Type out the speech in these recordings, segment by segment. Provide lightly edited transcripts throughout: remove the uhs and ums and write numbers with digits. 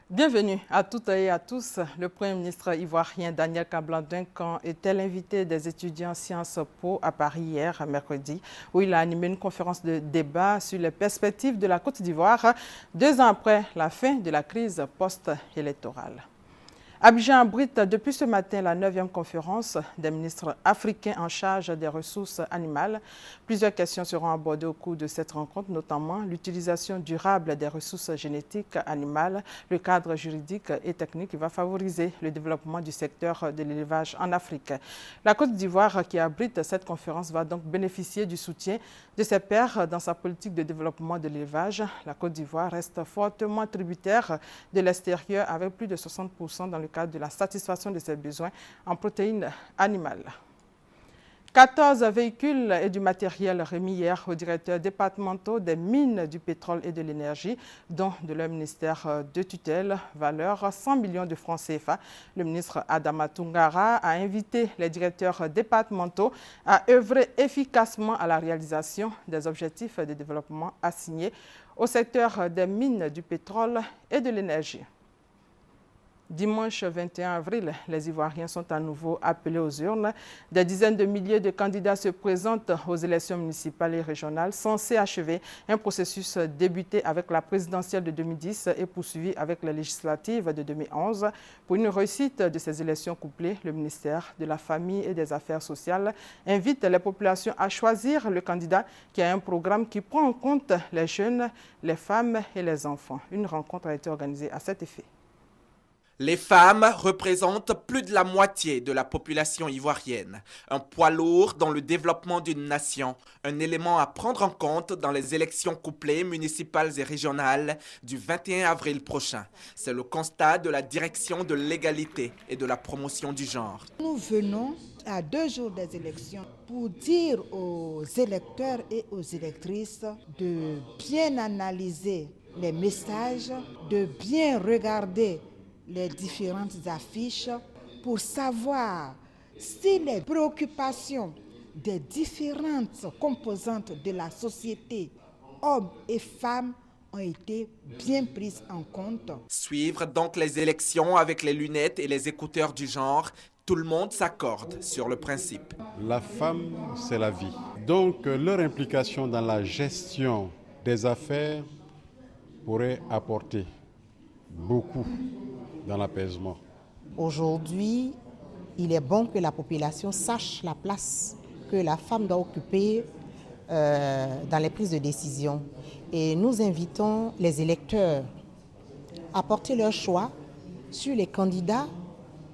Bienvenue à toutes et à tous. Le Premier ministre ivoirien Daniel Kablan-Duncan était l'invité des étudiants Sciences Po à Paris hier, mercredi, où il a animé une conférence de débat sur les perspectives de la Côte d'Ivoire 2 ans après la fin de la crise post-électorale. Abidjan abrite depuis ce matin la 9e conférence des ministres africains en charge des ressources animales. Plusieurs questions seront abordées au cours de cette rencontre, notamment l'utilisation durable des ressources génétiques animales, le cadre juridique et technique qui va favoriser le développement du secteur de l'élevage en Afrique. La Côte d'Ivoire, qui abrite cette conférence, va donc bénéficier du soutien de ses pairs dans sa politique de développement de l'élevage. La Côte d'Ivoire reste fortement tributaire de l'extérieur avec plus de 60% dans le cadre de la satisfaction de ses besoins en protéines animales. 14 véhicules et du matériel remis hier aux directeurs départementaux des mines du pétrole et de l'énergie, dont de leur ministère de tutelle, valeur 100 millions de francs CFA. Le ministre Adama Toungara a invité les directeurs départementaux à œuvrer efficacement à la réalisation des objectifs de développement assignés au secteur des mines du pétrole et de l'énergie. Dimanche 21 avril, les Ivoiriens sont à nouveau appelés aux urnes. Des dizaines de milliers de candidats se présentent aux élections municipales et régionales, censées achever un processus débuté avec la présidentielle de 2010 et poursuivi avec la législative de 2011. Pour une réussite de ces élections couplées, le ministère de la Famille et des Affaires sociales invite les populations à choisir le candidat qui a un programme qui prend en compte les jeunes, les femmes et les enfants. Une rencontre a été organisée à cet effet. Les femmes représentent plus de la moitié de la population ivoirienne. Un poids lourd dans le développement d'une nation, un élément à prendre en compte dans les élections couplées municipales et régionales du 21 avril prochain. C'est le constat de la direction de l'égalité et de la promotion du genre. Nous venons à 2 jours des élections pour dire aux électeurs et aux électrices de bien analyser les messages, de bien regarder les différentes affiches pour savoir si les préoccupations des différentes composantes de la société, hommes et femmes, ont été bien prises en compte. Suivre donc les élections avec les lunettes et les écouteurs du genre, tout le monde s'accorde sur le principe. La femme, c'est la vie. Donc leur implication dans la gestion des affaires pourrait apporter beaucoup dans l'apaisement. Aujourd'hui, il est bon que la population sache la place que la femme doit occuper dans les prises de décision. Et nous invitons les électeurs à porter leur choix sur les candidats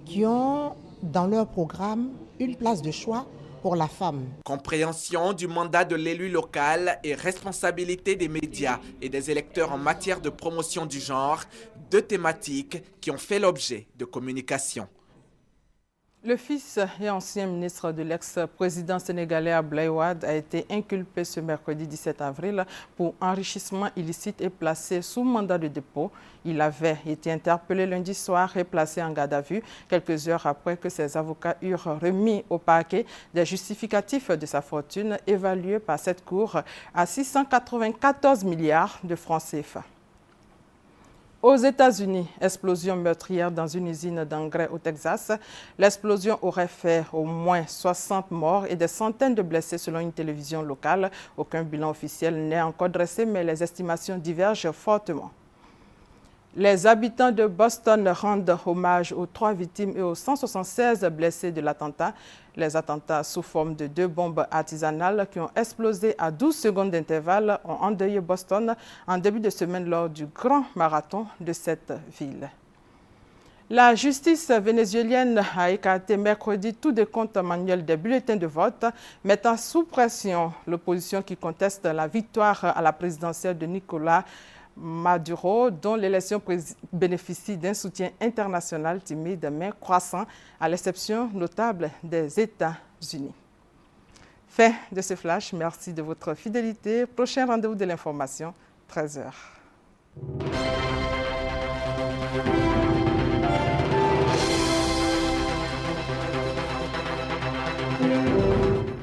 qui ont dans leur programme une place de choix pour la femme. Compréhension du mandat de l'élu local et responsabilité des médias et des électeurs en matière de promotion du genre, 2 thématiques qui ont fait l'objet de communication. Le fils et ancien ministre de l'ex-président sénégalais Abdoulaye Wade a été inculpé ce mercredi 17 avril pour enrichissement illicite et placé sous mandat de dépôt. Il avait été interpellé lundi soir et placé en garde à vue quelques heures après que ses avocats eurent remis au parquet des justificatifs de sa fortune évaluée par cette cour à 694 milliards de francs CFA. Aux États-Unis, explosion meurtrière dans une usine d'engrais au Texas. L'explosion aurait fait au moins 60 morts et des centaines de blessés selon une télévision locale. Aucun bilan officiel n'est encore dressé, mais les estimations divergent fortement. Les habitants de Boston rendent hommage aux 3 victimes et aux 176 blessés de l'attentat. Les attentats sous forme de 2 bombes artisanales qui ont explosé à 12 secondes d'intervalle ont endeuillé Boston en début de semaine lors du grand marathon de cette ville. La justice vénézuélienne a écarté mercredi tout décompte manuel des bulletins de vote, mettant sous pression l'opposition qui conteste la victoire à la présidentielle de Nicolás Maduro, dont l'élection bénéficie d'un soutien international timide mais croissant, à l'exception notable des États-Unis. Fin de ce flash, merci de votre fidélité. Prochain rendez-vous de l'information, 13h.